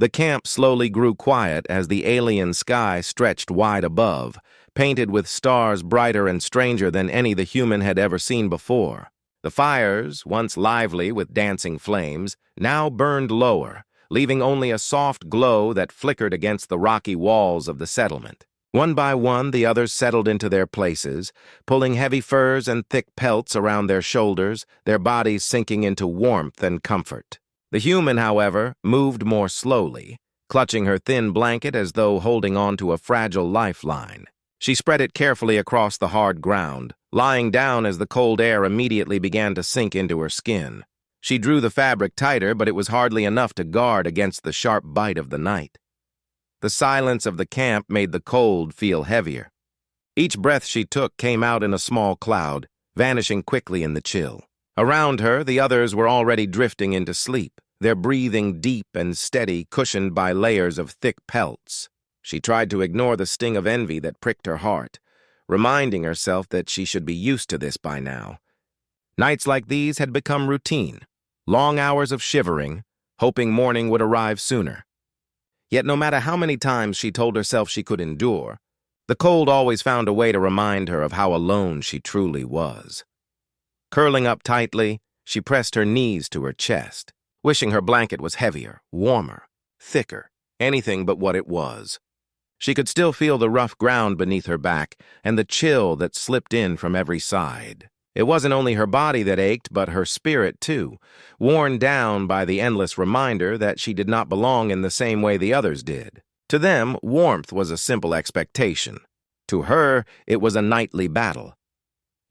The camp slowly grew quiet as the alien sky stretched wide above, painted with stars brighter and stranger than any the human had ever seen before. The fires, once lively with dancing flames, now burned lower, leaving only a soft glow that flickered against the rocky walls of the settlement. One by one, the others settled into their places, pulling heavy furs and thick pelts around their shoulders, their bodies sinking into warmth and comfort. The human, however, moved more slowly, clutching her thin blanket as though holding on to a fragile lifeline. She spread it carefully across the hard ground, lying down as the cold air immediately began to sink into her skin. She drew the fabric tighter, but it was hardly enough to guard against the sharp bite of the night. The silence of the camp made the cold feel heavier. Each breath she took came out in a small cloud, vanishing quickly in the chill. Around her, the others were already drifting into sleep, their breathing deep and steady, cushioned by layers of thick pelts. She tried to ignore the sting of envy that pricked her heart, reminding herself that she should be used to this by now. Nights like these had become routine, long hours of shivering, hoping morning would arrive sooner. Yet no matter how many times she told herself she could endure, the cold always found a way to remind her of how alone she truly was. Curling up tightly, she pressed her knees to her chest, wishing her blanket was heavier, warmer, thicker, anything but what it was. She could still feel the rough ground beneath her back and the chill that slipped in from every side. It wasn't only her body that ached, but her spirit too, worn down by the endless reminder that she did not belong in the same way the others did. To them, warmth was a simple expectation. To her, it was a nightly battle.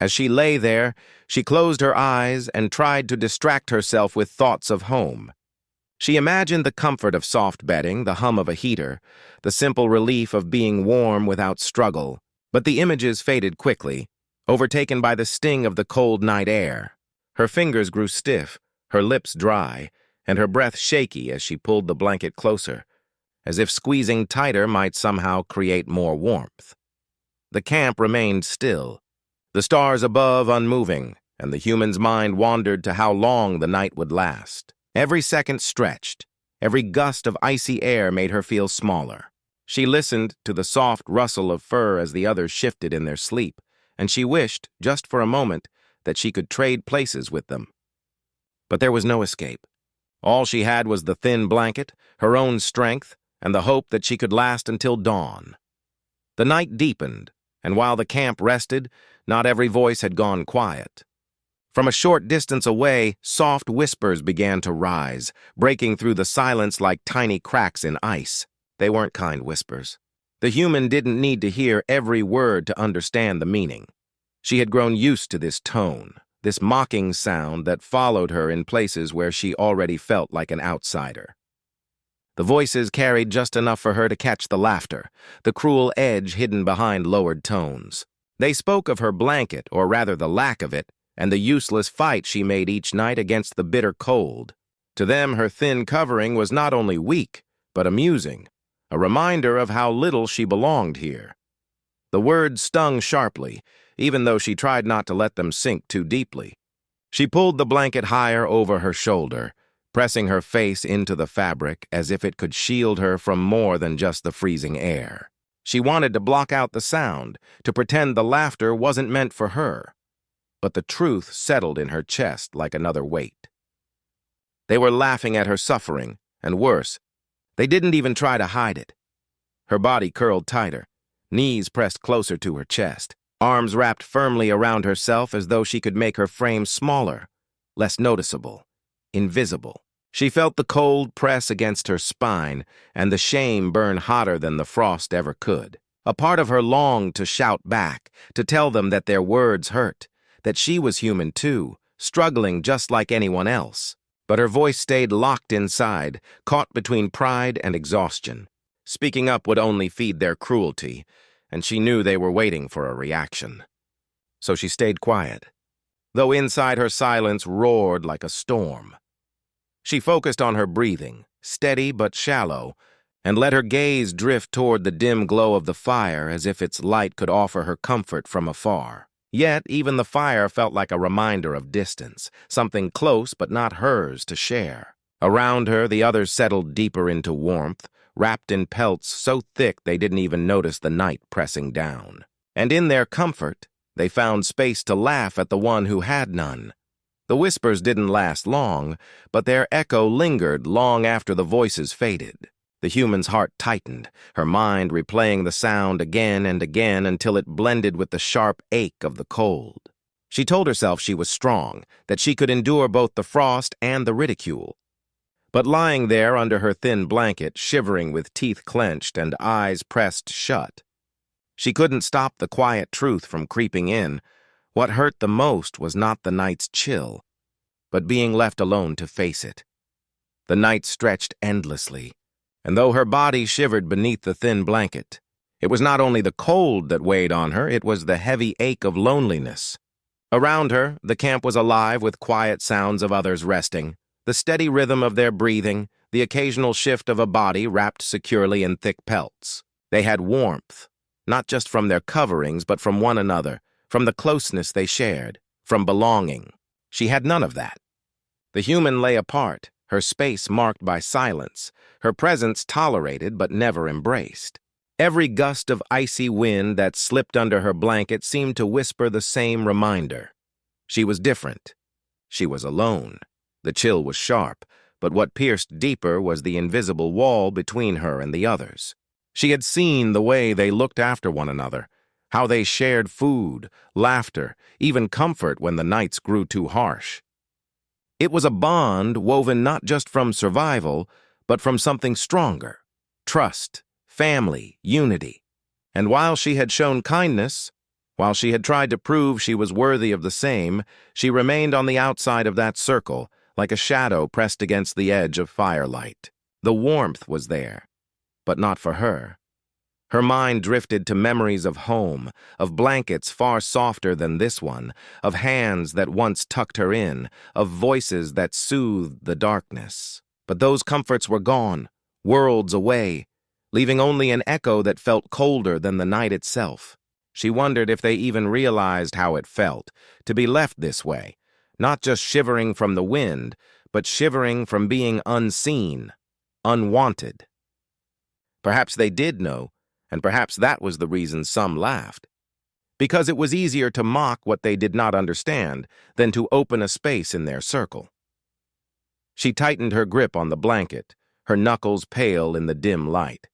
As she lay there, she closed her eyes and tried to distract herself with thoughts of home. She imagined the comfort of soft bedding, the hum of a heater, the simple relief of being warm without struggle. But the images faded quickly, overtaken by the sting of the cold night air. Her fingers grew stiff, her lips dry, and her breath shaky as she pulled the blanket closer, as if squeezing tighter might somehow create more warmth. The camp remained still, the stars above unmoving, and the human's mind wandered to how long the night would last. Every second stretched, every gust of icy air made her feel smaller. She listened to the soft rustle of fur as the others shifted in their sleep, and she wished, just for a moment, that she could trade places with them. But there was no escape. All she had was the thin blanket, her own strength, and the hope that she could last until dawn. The night deepened, and while the camp rested, not every voice had gone quiet. From a short distance away, soft whispers began to rise, breaking through the silence like tiny cracks in ice. They weren't kind whispers. The human didn't need to hear every word to understand the meaning. She had grown used to this tone, this mocking sound that followed her in places where she already felt like an outsider. The voices carried just enough for her to catch the laughter, the cruel edge hidden behind lowered tones. They spoke of her blanket, or rather the lack of it, and the useless fight she made each night against the bitter cold. To them, her thin covering was not only weak, but amusing, a reminder of how little she belonged here. The words stung sharply, even though she tried not to let them sink too deeply. She pulled the blanket higher over her shoulder, pressing her face into the fabric as if it could shield her from more than just the freezing air. She wanted to block out the sound, to pretend the laughter wasn't meant for her. But the truth settled in her chest like another weight. They were laughing at her suffering, and worse, they didn't even try to hide it. Her body curled tighter, knees pressed closer to her chest, arms wrapped firmly around herself as though she could make her frame smaller, less noticeable, invisible. She felt the cold press against her spine and the shame burn hotter than the frost ever could. A part of her longed to shout back, to tell them that their words hurt, that she was human too, struggling just like anyone else. But her voice stayed locked inside, caught between pride and exhaustion. Speaking up would only feed their cruelty, and she knew they were waiting for a reaction. So she stayed quiet, though inside her silence roared like a storm. She focused on her breathing, steady but shallow, and let her gaze drift toward the dim glow of the fire as if its light could offer her comfort from afar. Yet even the fire felt like a reminder of distance, something close but not hers to share. Around her, the others settled deeper into warmth, wrapped in pelts so thick they didn't even notice the night pressing down. And in their comfort, they found space to laugh at the one who had none. The whispers didn't last long, but their echo lingered long after the voices faded. The human's heart tightened, her mind replaying the sound again and again until it blended with the sharp ache of the cold. She told herself she was strong, that she could endure both the frost and the ridicule. But lying there under her thin blanket, shivering with teeth clenched and eyes pressed shut, she couldn't stop the quiet truth from creeping in. What hurt the most was not the night's chill, but being left alone to face it. The night stretched endlessly, and though her body shivered beneath the thin blanket, it was not only the cold that weighed on her, it was the heavy ache of loneliness. Around her, the camp was alive with quiet sounds of others resting, the steady rhythm of their breathing, the occasional shift of a body wrapped securely in thick pelts. They had warmth, not just from their coverings, but from one another, from the closeness they shared, from belonging. She had none of that. The human lay apart, her space marked by silence, her presence tolerated but never embraced. Every gust of icy wind that slipped under her blanket seemed to whisper the same reminder. She was different. She was alone. The chill was sharp, but what pierced deeper was the invisible wall between her and the others. She had seen the way they looked after one another, how they shared food, laughter, even comfort when the nights grew too harsh. It was a bond woven not just from survival, but from something stronger: trust, family, unity. And while she had shown kindness, while she had tried to prove she was worthy of the same, she remained on the outside of that circle, like a shadow pressed against the edge of firelight. The warmth was there, but not for her. Her mind drifted to memories of home, of blankets far softer than this one, of hands that once tucked her in, of voices that soothed the darkness. But those comforts were gone, worlds away, leaving only an echo that felt colder than the night itself. She wondered if they even realized how it felt, to be left this way, not just shivering from the wind, but shivering from being unseen, unwanted. Perhaps they did know, and perhaps that was the reason some laughed. Because it was easier to mock what they did not understand than to open a space in their circle. She tightened her grip on the blanket, her knuckles pale in the dim light.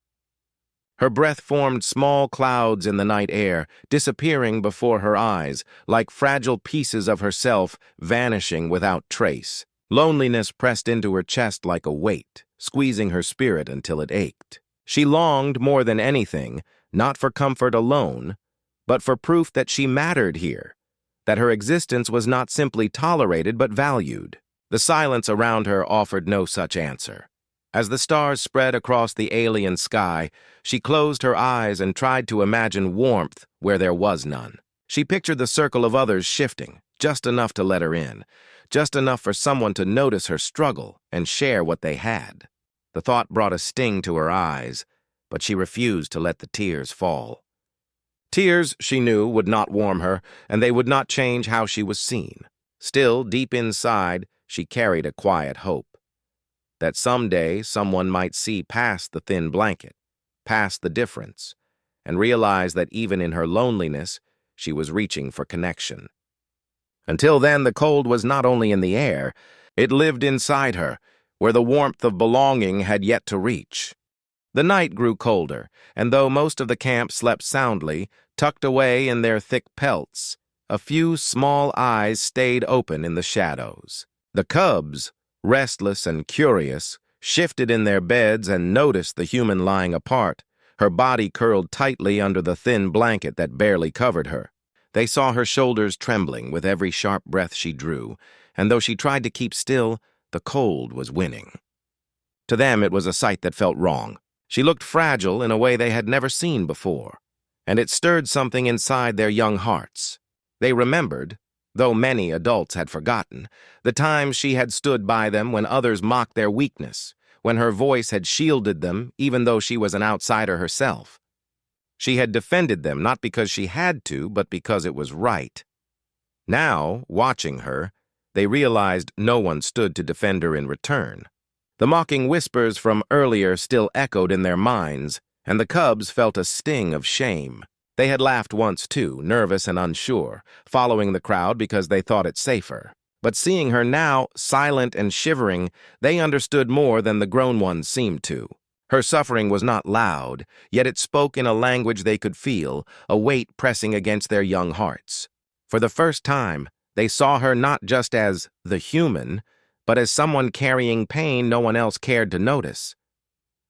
Her breath formed small clouds in the night air, disappearing before her eyes, like fragile pieces of herself vanishing without trace. Loneliness pressed into her chest like a weight, squeezing her spirit until it ached. She longed more than anything, not for comfort alone, but for proof that she mattered here, that her existence was not simply tolerated but valued. The silence around her offered no such answer. As the stars spread across the alien sky, she closed her eyes and tried to imagine warmth where there was none. She pictured the circle of others shifting, just enough to let her in, just enough for someone to notice her struggle and share what they had. The thought brought a sting to her eyes, but she refused to let the tears fall. Tears, she knew, would not warm her, and they would not change how she was seen. Still, deep inside, she carried a quiet hope that someday someone might see past the thin blanket, past the difference, and realize that even in her loneliness, she was reaching for connection. Until then, the cold was not only in the air, it lived inside her, where the warmth of belonging had yet to reach. The night grew colder, and though most of the camp slept soundly, tucked away in their thick pelts, a few small eyes stayed open in the shadows. The cubs, restless and curious, shifted in their beds and noticed the human lying apart, her body curled tightly under the thin blanket that barely covered her. They saw her shoulders trembling with every sharp breath she drew, and though she tried to keep still, the cold was winning. To them, it was a sight that felt wrong. She looked fragile in a way they had never seen before, and it stirred something inside their young hearts. They remembered, though many adults had forgotten, the times she had stood by them when others mocked their weakness, when her voice had shielded them even though she was an outsider herself. She had defended them not because she had to, but because it was right. Now, watching her, they realized no one stood to defend her in return. The mocking whispers from earlier still echoed in their minds, and the cubs felt a sting of shame. They had laughed once too, nervous and unsure, following the crowd because they thought it safer. But seeing her now, silent and shivering, they understood more than the grown ones seemed to. Her suffering was not loud, yet it spoke in a language they could feel, a weight pressing against their young hearts. For the first time, they saw her not just as the human, but as someone carrying pain no one else cared to notice.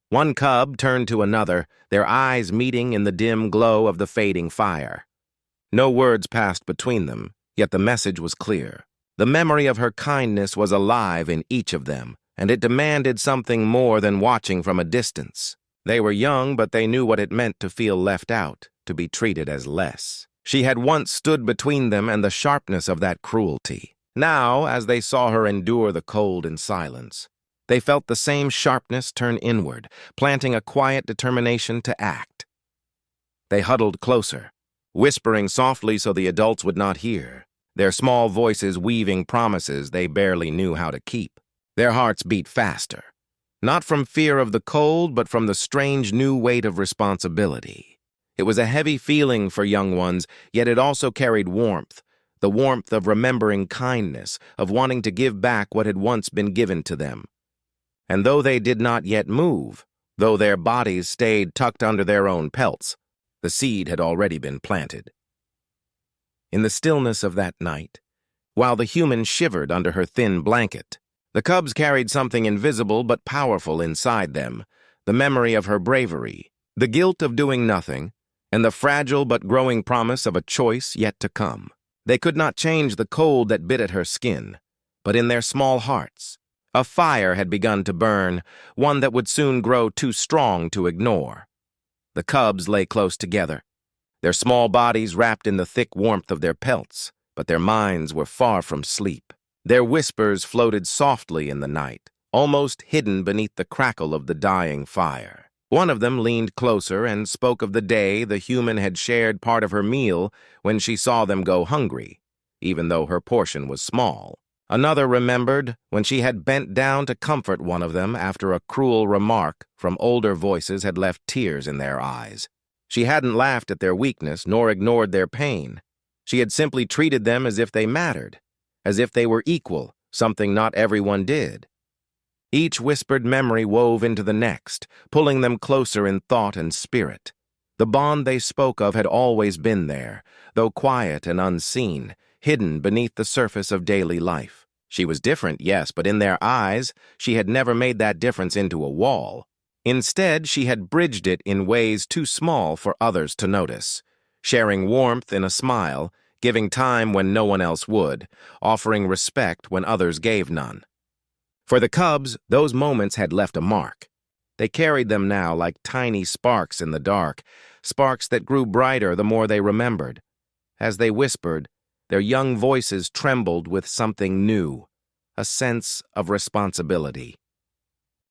One cub turned to another, their eyes meeting in the dim glow of the fading fire. No words passed between them, yet the message was clear. The memory of her kindness was alive in each of them, and it demanded something more than watching from a distance. They were young, but they knew what it meant to feel left out, to be treated as less. She had once stood between them and the sharpness of that cruelty. Now, as they saw her endure the cold in silence, they felt the same sharpness turn inward, planting a quiet determination to act. They huddled closer, whispering softly so the adults would not hear, their small voices weaving promises they barely knew how to keep. Their hearts beat faster, not from fear of the cold, but from the strange new weight of responsibility. It was a heavy feeling for young ones, yet it also carried warmth, the warmth of remembering kindness, of wanting to give back what had once been given to them. And though they did not yet move, though their bodies stayed tucked under their own pelts, the seed had already been planted. In the stillness of that night, while the human shivered under her thin blanket, the cubs carried something invisible but powerful inside them, the memory of her bravery, the guilt of doing nothing, and the fragile but growing promise of a choice yet to come. They could not change the cold that bit at her skin, but in their small hearts, a fire had begun to burn, one that would soon grow too strong to ignore. The cubs lay close together, their small bodies wrapped in the thick warmth of their pelts, but their minds were far from sleep. Their whispers floated softly in the night, almost hidden beneath the crackle of the dying fire. One of them leaned closer and spoke of the day the human had shared part of her meal when she saw them go hungry, even though her portion was small. Another remembered when she had bent down to comfort one of them after a cruel remark from older voices had left tears in their eyes. She hadn't laughed at their weakness nor ignored their pain. She had simply treated them as if they mattered, as if they were equal, something not everyone did. Each whispered memory wove into the next, pulling them closer in thought and spirit. The bond they spoke of had always been there, though quiet and unseen, hidden beneath the surface of daily life. She was different, yes, but in their eyes, she had never made that difference into a wall. Instead, she had bridged it in ways too small for others to notice, sharing warmth in a smile, giving time when no one else would, offering respect when others gave none. For the cubs, those moments had left a mark. They carried them now like tiny sparks in the dark, sparks that grew brighter the more they remembered. As they whispered, their young voices trembled with something new, a sense of responsibility.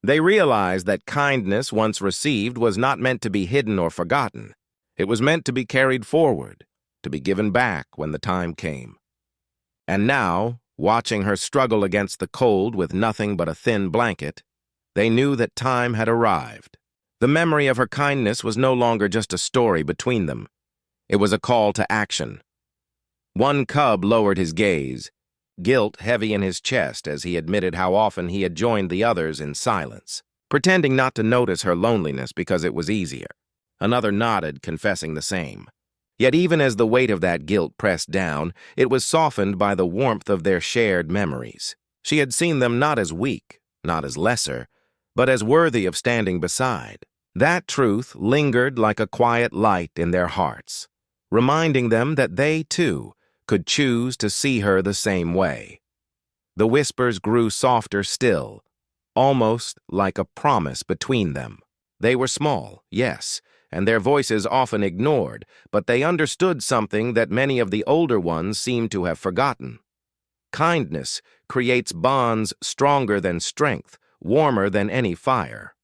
They realized that kindness once received was not meant to be hidden or forgotten. It was meant to be carried forward, to be given back when the time came. And now, watching her struggle against the cold with nothing but a thin blanket, they knew that time had arrived. The memory of her kindness was no longer just a story between them. It was a call to action. One cub lowered his gaze, guilt heavy in his chest as he admitted how often he had joined the others in silence, pretending not to notice her loneliness because it was easier. Another nodded, confessing the same. Yet even as the weight of that guilt pressed down, it was softened by the warmth of their shared memories. She had seen them not as weak, not as lesser, but as worthy of standing beside. That truth lingered like a quiet light in their hearts, reminding them that they, too, could choose to see her the same way. The whispers grew softer still, almost like a promise between them. They were small, yes, and their voices often ignored, but they understood something that many of the older ones seemed to have forgotten. Kindness creates bonds stronger than strength, warmer than any fire.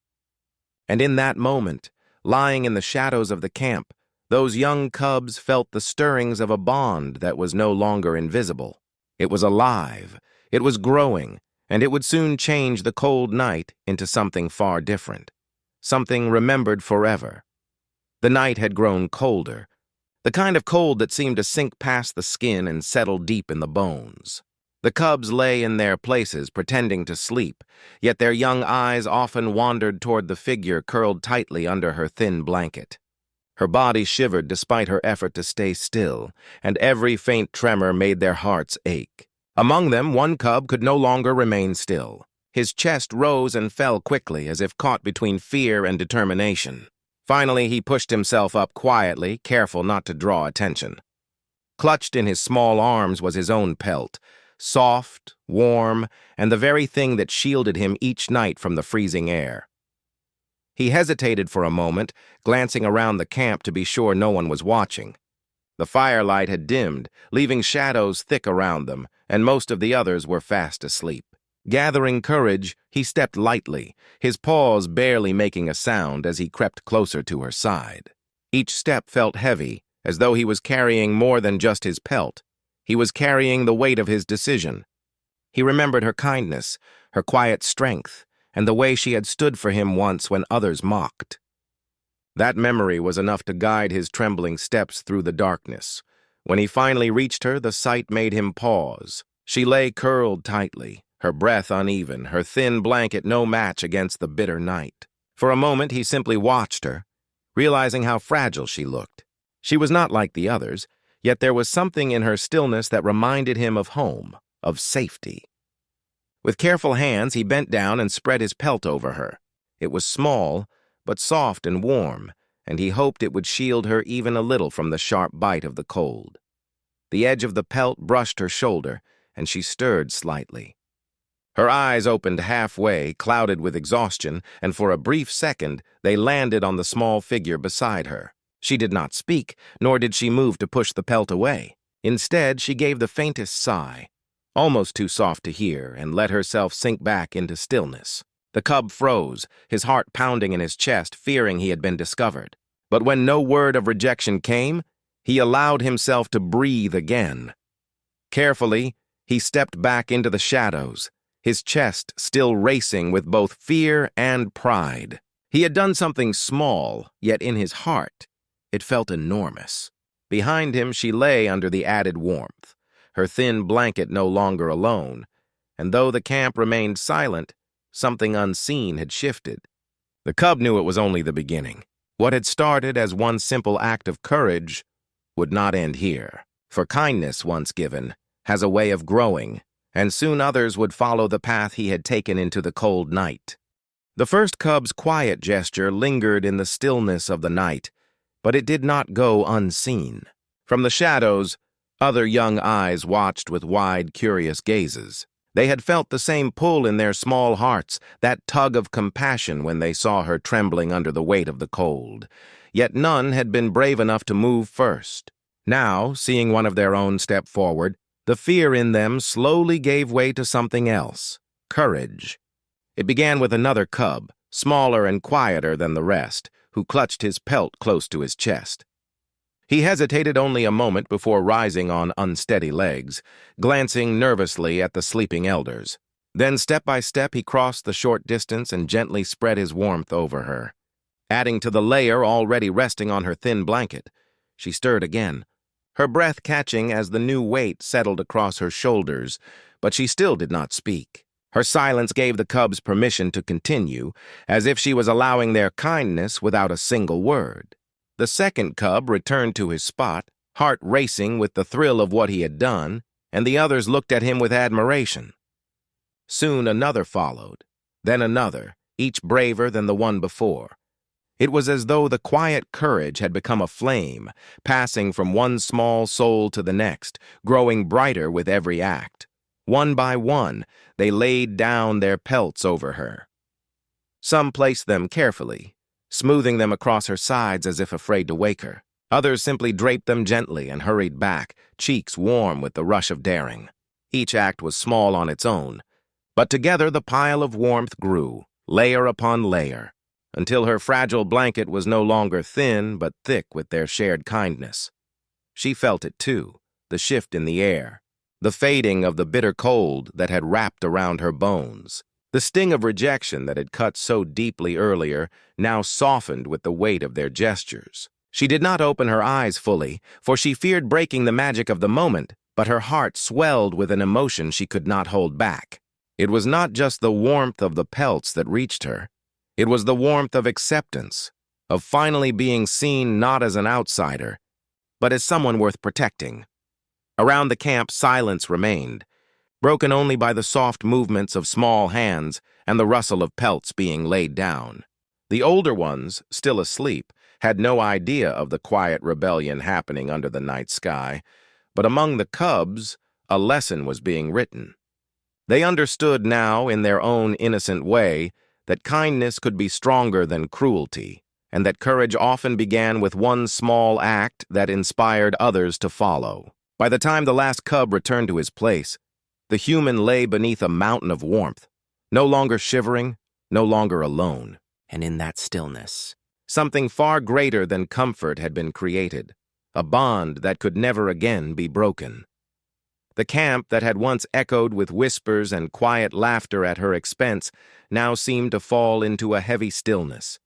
And in that moment, lying in the shadows of the camp, those young cubs felt the stirrings of a bond that was no longer invisible. It was alive, it was growing, and it would soon change the cold night into something far different, something remembered forever. The night had grown colder, the kind of cold that seemed to sink past the skin and settle deep in the bones. The cubs lay in their places, pretending to sleep, yet their young eyes often wandered toward the figure curled tightly under her thin blanket. Her body shivered despite her effort to stay still, and every faint tremor made their hearts ache. Among them, one cub could no longer remain still. His chest rose and fell quickly, as if caught between fear and determination. Finally, he pushed himself up quietly, careful not to draw attention. Clutched in his small arms was his own pelt, soft, warm, and the very thing that shielded him each night from the freezing air. He hesitated for a moment, glancing around the camp to be sure no one was watching. The firelight had dimmed, leaving shadows thick around them, and most of the others were fast asleep. Gathering courage, he stepped lightly, his paws barely making a sound as he crept closer to her side. Each step felt heavy, as though he was carrying more than just his pelt. He was carrying the weight of his decision. He remembered her kindness, her quiet strength, and the way she had stood for him once when others mocked. That memory was enough to guide his trembling steps through the darkness. When he finally reached her, the sight made him pause. She lay curled tightly, her breath uneven, her thin blanket no match against the bitter night. For a moment, he simply watched her, realizing how fragile she looked. She was not like the others, yet there was something in her stillness that reminded him of home, of safety. With careful hands, he bent down and spread his pelt over her. It was small, but soft and warm, and he hoped it would shield her even a little from the sharp bite of the cold. The edge of the pelt brushed her shoulder, and she stirred slightly. Her eyes opened halfway, clouded with exhaustion, and for a brief second they landed on the small figure beside her. She did not speak, nor did she move to push the pelt away. Instead, she gave the faintest sigh, almost too soft to hear, and let herself sink back into stillness. The cub froze, his heart pounding in his chest, fearing he had been discovered. But when no word of rejection came, he allowed himself to breathe again. Carefully, he stepped back into the shadows, his chest still racing with both fear and pride. He had done something small, yet in his heart, it felt enormous. Behind him, she lay under the added warmth, her thin blanket no longer alone, and though the camp remained silent, something unseen had shifted. The cub knew it was only the beginning. What had started as one simple act of courage would not end here, for kindness, once given, has a way of growing, and soon others would follow the path he had taken into the cold night. The first cub's quiet gesture lingered in the stillness of the night, but it did not go unseen. From the shadows, other young eyes watched with wide, curious gazes. They had felt the same pull in their small hearts, that tug of compassion when they saw her trembling under the weight of the cold. Yet none had been brave enough to move first. Now, seeing one of their own step forward, the fear in them slowly gave way to something else, courage. It began with another cub, smaller and quieter than the rest, who clutched his pelt close to his chest. He hesitated only a moment before rising on unsteady legs, glancing nervously at the sleeping elders. Then, step by step, he crossed the short distance and gently spread his warmth over her. Adding to the layer already resting on her thin blanket, she stirred again, her breath catching as the new weight settled across her shoulders, but she still did not speak. Her silence gave the cubs permission to continue, as if she was allowing their kindness without a single word. The second cub returned to his spot, heart racing with the thrill of what he had done, and the others looked at him with admiration. Soon another followed, then another, each braver than the one before. It was as though the quiet courage had become a flame, passing from one small soul to the next, growing brighter with every act. One by one, they laid down their pelts over her. Some placed them carefully, smoothing them across her sides as if afraid to wake her. Others simply draped them gently and hurried back, cheeks warm with the rush of daring. Each act was small on its own, but together the pile of warmth grew, layer upon layer, until her fragile blanket was no longer thin but thick with their shared kindness. She felt it too, the shift in the air, the fading of the bitter cold that had wrapped around her bones. The sting of rejection that had cut so deeply earlier now softened with the weight of their gestures. She did not open her eyes fully, for she feared breaking the magic of the moment, but her heart swelled with an emotion she could not hold back. It was not just the warmth of the Pelts that reached her. It was the warmth of acceptance, of finally being seen not as an outsider, but as someone worth protecting. Around the camp, silence remained, broken only by the soft movements of small hands and the rustle of pelts being laid down. The older ones, still asleep, had no idea of the quiet rebellion happening under the night sky, but among the cubs, a lesson was being written. They understood now, in their own innocent way, that kindness could be stronger than cruelty, and that courage often began with one small act that inspired others to follow. By the time the last cub returned to his place, the human lay beneath a mountain of warmth, no longer shivering, no longer alone. And in that stillness, something far greater than comfort had been created, a bond that could never again be broken. The camp that had once echoed with whispers and quiet laughter at her expense now seemed to fall into a heavy stillness.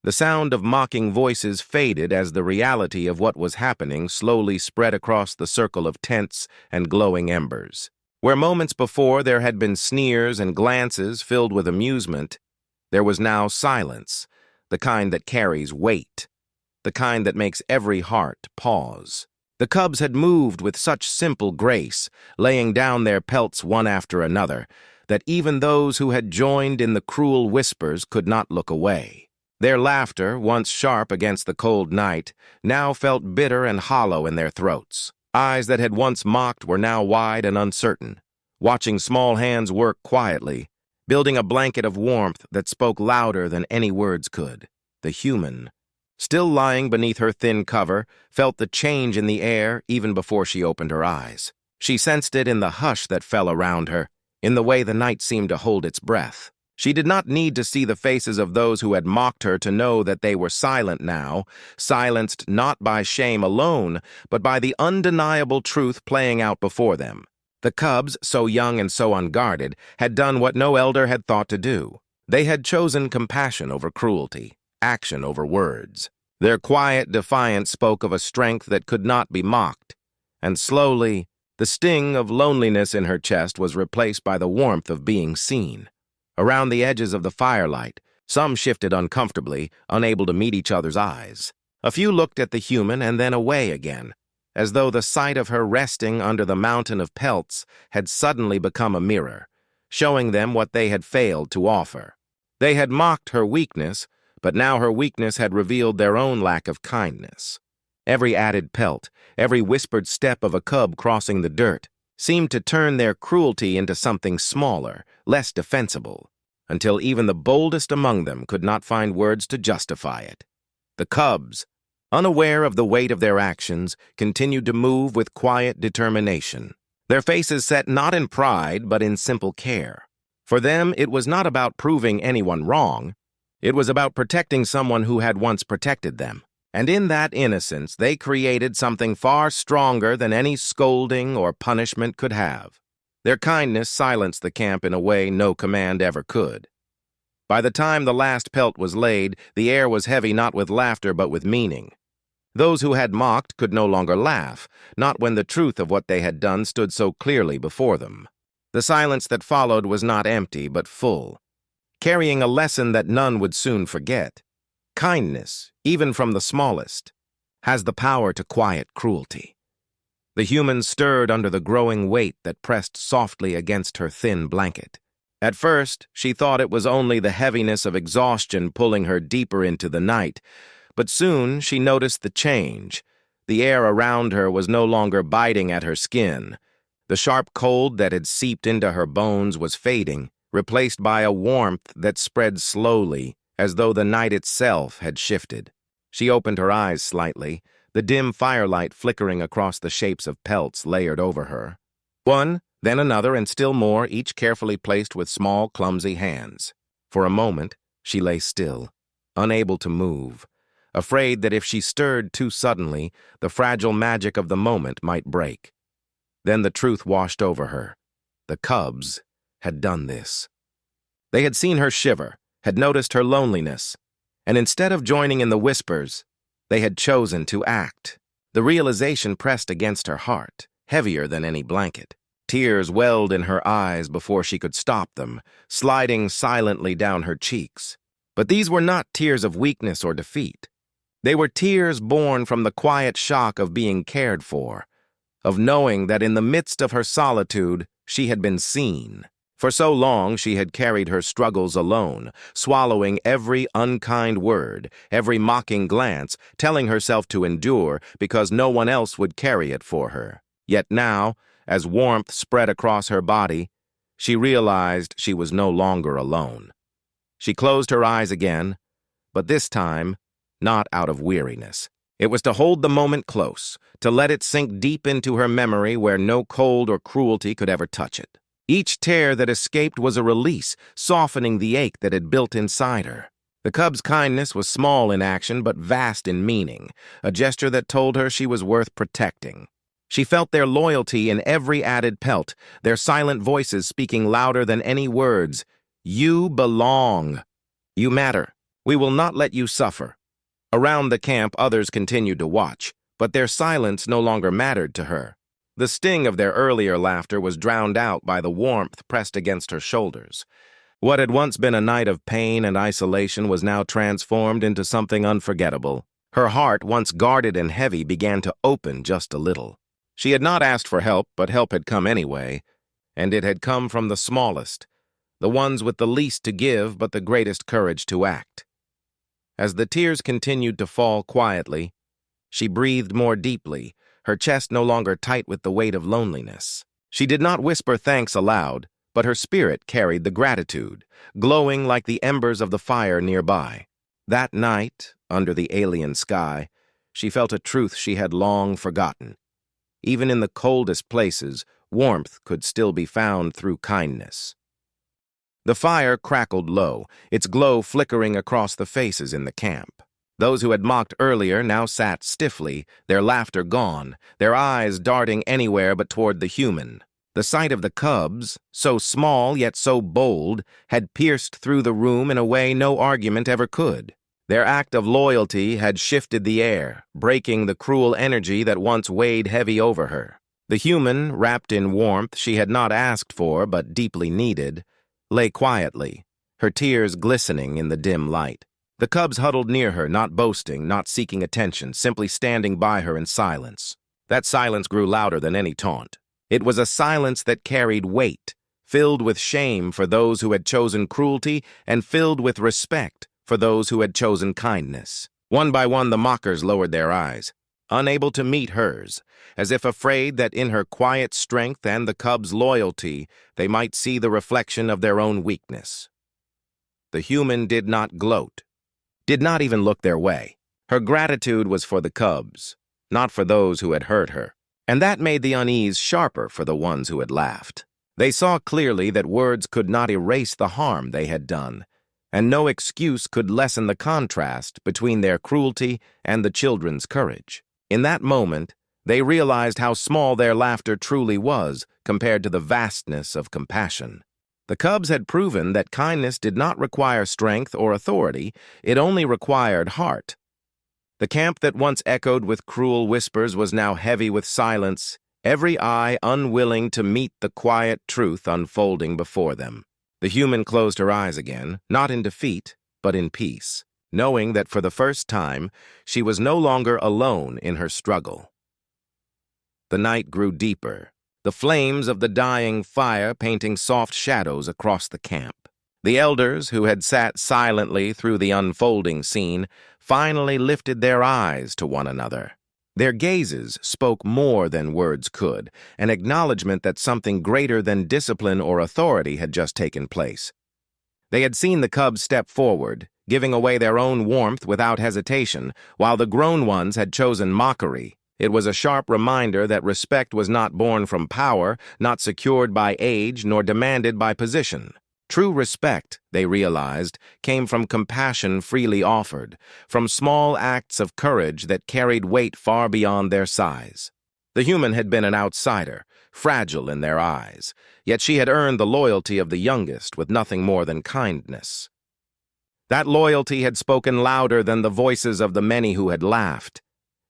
The sound of mocking voices faded as the reality of what was happening slowly spread across the circle of tents and glowing embers. Where moments before there had been sneers and glances filled with amusement, there was now silence, the kind that carries weight, the kind that makes every heart pause. The cubs had moved with such simple grace, laying down their pelts one after another, that even those who had joined in the cruel whispers could not look away. Their laughter, once sharp against the cold night, now felt bitter and hollow in their throats. Eyes that had once mocked were now wide and uncertain, watching small hands work quietly, building a blanket of warmth that spoke louder than any words could. The human, still lying beneath her thin cover, felt the change in the air even before she opened her eyes. She sensed it in the hush that fell around her, in the way the night seemed to hold its breath. She did not need to see the faces of those who had mocked her to know that they were silent now, silenced not by shame alone, but by the undeniable truth playing out before them. The cubs, so young and so unguarded, had done what no elder had thought to do. They had chosen compassion over cruelty, action over words. Their quiet defiance spoke of a strength that could not be mocked, and slowly, the sting of loneliness in her chest was replaced by the warmth of being seen. Around the edges of the firelight, some shifted uncomfortably, unable to meet each other's eyes. A few looked at the human and then away again, as though the sight of her resting under the mountain of pelts had suddenly become a mirror, showing them what they had failed to offer. They had mocked her weakness, but now her weakness had revealed their own lack of kindness. Every added pelt, every whispered step of a cub crossing the dirt, seemed to turn their cruelty into something smaller, less defensible, until even the boldest among them could not find words to justify it. The cubs, unaware of the weight of their actions, continued to move with quiet determination, their faces set not in pride but in simple care. For them, it was not about proving anyone wrong. It was about protecting someone who had once protected them. And in that innocence, they created something far stronger than any scolding or punishment could have. Their kindness silenced the camp in a way no command ever could. By the time the last pelt was laid, the air was heavy not with laughter but with meaning. Those who had mocked could no longer laugh, not when the truth of what they had done stood so clearly before them. The silence that followed was not empty but full, carrying a lesson that none would soon forget. Kindness, even from the smallest, has the power to quiet cruelty. The human stirred under the growing weight that pressed softly against her thin blanket. At first, she thought it was only the heaviness of exhaustion pulling her deeper into the night, but soon she noticed the change. The air around her was no longer biting at her skin. The sharp cold that had seeped into her bones was fading, replaced by a warmth that spread slowly, as though the night itself had shifted. She opened her eyes slightly, the dim firelight flickering across the shapes of pelts layered over her. One, then another, and still more, each carefully placed with small, clumsy hands. For a moment, she lay still, unable to move, afraid that if she stirred too suddenly, the fragile magic of the moment might break. Then the truth washed over her. The cubs had done this. They had seen her shiver, had noticed her loneliness, and instead of joining in the whispers, they had chosen to act. The realization pressed against her heart, heavier than any blanket. Tears welled in her eyes before she could stop them, sliding silently down her cheeks. But these were not tears of weakness or defeat. They were tears born from the quiet shock of being cared for, of knowing that in the midst of her solitude, she had been seen. For so long, she had carried her struggles alone, swallowing every unkind word, every mocking glance, telling herself to endure because no one else would carry it for her. Yet now, as warmth spread across her body, she realized she was no longer alone. She closed her eyes again, but this time, not out of weariness. It was to hold the moment close, to let it sink deep into her memory where no cold or cruelty could ever touch it. Each tear that escaped was a release, softening the ache that had built inside her. The cub's kindness was small in action but vast in meaning, a gesture that told her she was worth protecting. She felt their loyalty in every added pelt, their silent voices speaking louder than any words. You belong. You matter. We will not let you suffer. Around the camp, others continued to watch, but their silence no longer mattered to her. The sting of their earlier laughter was drowned out by the warmth pressed against her shoulders. What had once been a night of pain and isolation was now transformed into something unforgettable. Her heart, once guarded and heavy, began to open just a little. She had not asked for help, but help had come anyway, and it had come from the smallest, the ones with the least to give but the greatest courage to act. As the tears continued to fall quietly, she breathed more deeply, her chest no longer tight with the weight of loneliness. She did not whisper thanks aloud, but her spirit carried the gratitude, glowing like the embers of the fire nearby. That night, under the alien sky, she felt a truth she had long forgotten. Even in the coldest places, warmth could still be found through kindness. The fire crackled low, its glow flickering across the faces in the camp. Those who had mocked earlier now sat stiffly, their laughter gone, their eyes darting anywhere but toward the human. The sight of the cubs, so small yet so bold, had pierced through the room in a way no argument ever could. Their act of loyalty had shifted the air, breaking the cruel energy that once weighed heavy over her. The human, wrapped in warmth she had not asked for but deeply needed, lay quietly, her tears glistening in the dim light. The cubs huddled near her, not boasting, not seeking attention, simply standing by her in silence. That silence grew louder than any taunt. It was a silence that carried weight, filled with shame for those who had chosen cruelty and filled with respect for those who had chosen kindness. One by one, the mockers lowered their eyes, unable to meet hers, as if afraid that in her quiet strength and the cubs' loyalty, they might see the reflection of their own weakness. The human did not gloat, did not even look their way. Her gratitude was for the cubs, not for those who had hurt her, and that made the unease sharper for the ones who had laughed. They saw clearly that words could not erase the harm they had done, and no excuse could lessen the contrast between their cruelty and the children's courage. In that moment, they realized how small their laughter truly was compared to the vastness of compassion. The cubs had proven that kindness did not require strength or authority, it only required heart. The camp that once echoed with cruel whispers was now heavy with silence, every eye unwilling to meet the quiet truth unfolding before them. The human closed her eyes again, not in defeat, but in peace, knowing that for the first time, she was no longer alone in her struggle. The night grew deeper, the flames of the dying fire painting soft shadows across the camp. The elders, who had sat silently through the unfolding scene, finally lifted their eyes to one another. Their gazes spoke more than words could, an acknowledgement that something greater than discipline or authority had just taken place. They had seen the cubs step forward, giving away their own warmth without hesitation, while the grown ones had chosen mockery. It was a sharp reminder that respect was not born from power, not secured by age, nor demanded by position. True respect, they realized, came from compassion freely offered, from small acts of courage that carried weight far beyond their size. The human had been an outsider, fragile in their eyes, yet she had earned the loyalty of the youngest with nothing more than kindness. That loyalty had spoken louder than the voices of the many who had laughed.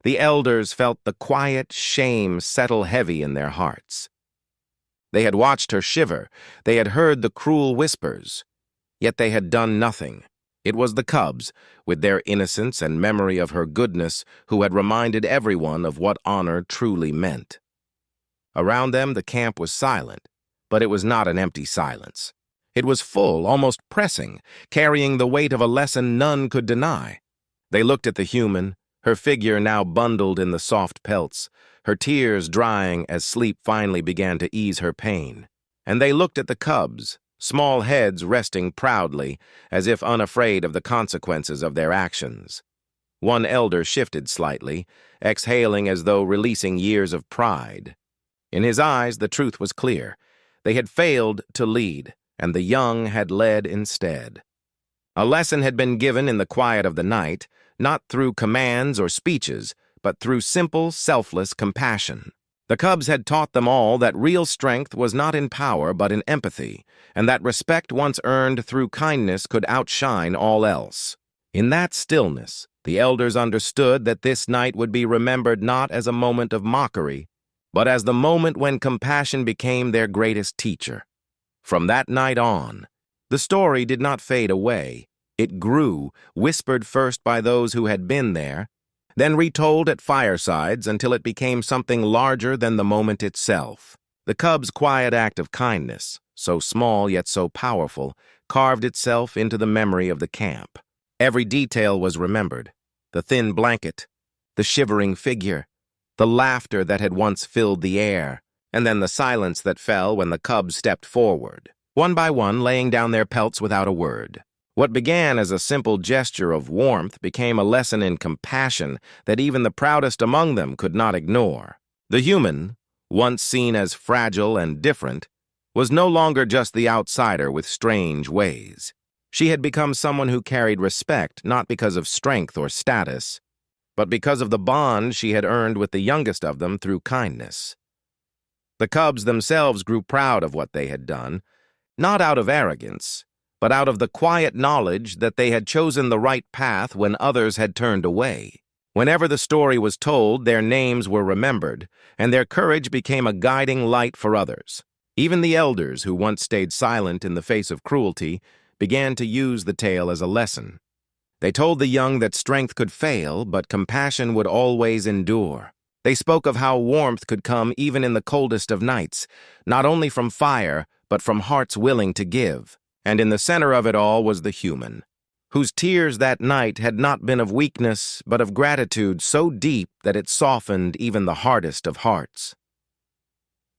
The elders felt the quiet shame settle heavy in their hearts. They had watched her shiver, they had heard the cruel whispers, yet they had done nothing. It was the cubs, with their innocence and memory of her goodness, who had reminded everyone of what honor truly meant. Around them the camp was silent, but it was not an empty silence. It was full, almost pressing, carrying the weight of a lesson none could deny. They looked at the human, her figure now bundled in the soft pelts, her tears drying as sleep finally began to ease her pain. And they looked at the cubs, small heads resting proudly, as if unafraid of the consequences of their actions. One elder shifted slightly, exhaling as though releasing years of pride. In his eyes, the truth was clear. They had failed to lead, and the young had led instead. A lesson had been given in the quiet of the night, not through commands or speeches, but through simple, selfless compassion. The cubs had taught them all that real strength was not in power but in empathy, and that respect once earned through kindness could outshine all else. In that stillness, the elders understood that this night would be remembered not as a moment of mockery, but as the moment when compassion became their greatest teacher. From that night on, the story did not fade away. It grew, whispered first by those who had been there, then retold at firesides until it became something larger than the moment itself. The cubs' quiet act of kindness, so small yet so powerful, carved itself into the memory of the camp. Every detail was remembered: the thin blanket, the shivering figure, the laughter that had once filled the air, and then the silence that fell when the cubs stepped forward, one by one laying down their pelts without a word. What began as a simple gesture of warmth became a lesson in compassion that even the proudest among them could not ignore. The human, once seen as fragile and different, was no longer just the outsider with strange ways. She had become someone who carried respect not because of strength or status, but because of the bond she had earned with the youngest of them through kindness. The cubs themselves grew proud of what they had done, not out of arrogance, but out of the quiet knowledge that they had chosen the right path when others had turned away. Whenever the story was told, their names were remembered, and their courage became a guiding light for others. Even the elders, who once stayed silent in the face of cruelty, began to use the tale as a lesson. They told the young that strength could fail, but compassion would always endure. They spoke of how warmth could come even in the coldest of nights, not only from fire, but from hearts willing to give. And in the center of it all was the human, whose tears that night had not been of weakness, but of gratitude so deep that it softened even the hardest of hearts.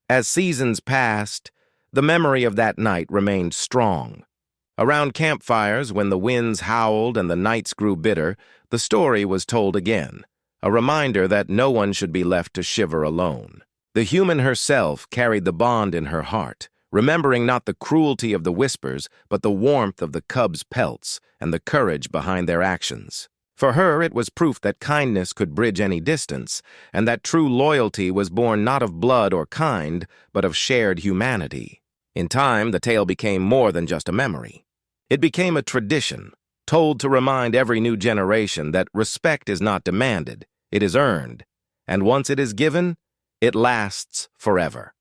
As seasons passed, the memory of that night remained strong. Around campfires, when the winds howled and the nights grew bitter, the story was told again, a reminder that no one should be left to shiver alone. The human herself carried the bond in her heart, remembering not the cruelty of the whispers, but the warmth of the cubs' pelts and the courage behind their actions. For her, it was proof that kindness could bridge any distance, and that true loyalty was born not of blood or kind, but of shared humanity. In time, the tale became more than just a memory. It became a tradition, told to remind every new generation that respect is not demanded, it is earned, and once it is given, it lasts forever.